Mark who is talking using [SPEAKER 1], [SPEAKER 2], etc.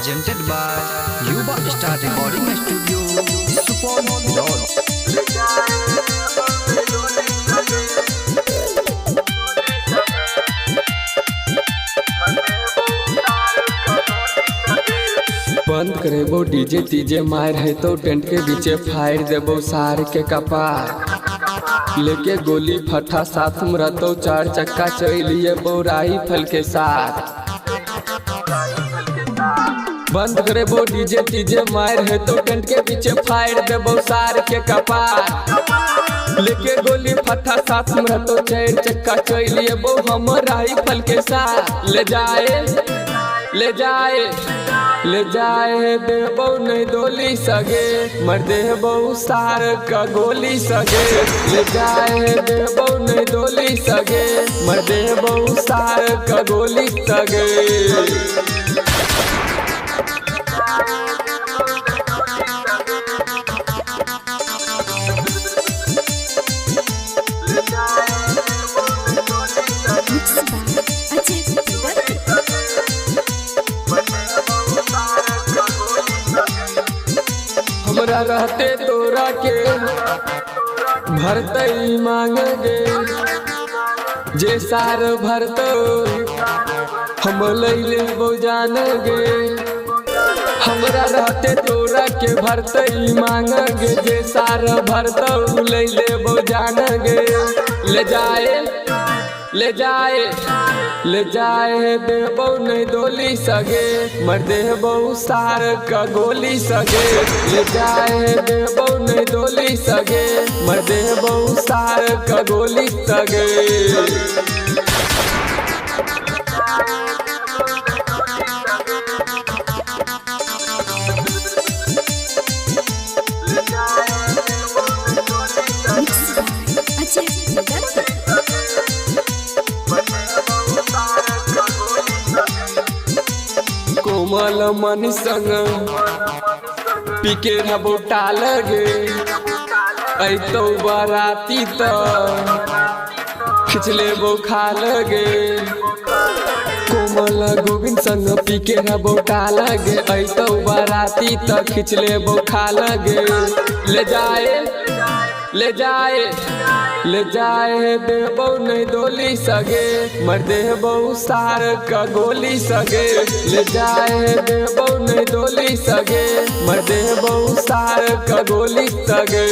[SPEAKER 1] presented by Yuba Star Recording Studio, Supon Road.
[SPEAKER 2] बंद करेबो DJ तीजे मार है तो टेंट के बीचे फायर देबो सार के कपार लेके गोली फटा साथ में रहतो चार चक्का चलिए बोराई फल के साथ। बंद करेबो डीजे तीजे मार है तो टेंट के पीछे फायर देबो सार के कपार लेके गोली फटा साथ में रहतो चार चक्का चलिए बो हम राइफल के साथ। ले जाए देबो नहीं डोली सगे मर देबो सार का गोली सगे। ले जाए देबो नहीं डोली सगे मर देबो सार का गोली सगे। हमरा रहते तोरा के भरतई मांगे जे सार भरतो हम लैले वो जान गे। हमरा रहते तोरा के भरतई मांगे जे सार भरतो लैले वो जान गे। ले जाए देबो नहीं डोली सगे मर देबो सार का गोली सगे। ले जाए देबो नहीं डोली सगे मर देबो सार का गोली सगे। कोमल मनी संग पीके रबो टाल गे ऐतो बराती तो खिचले बो खाल गे। कोमल गोविंद संग पीके रबो टाल गे ऐतो बराती तो खिचले बो खाल गे। ले जाए देबो नहीं डोली सगे मर देबो सार का गोली सगे। ले जाए देबो नहीं डोली सगे मर देबो सार का गोली सगे।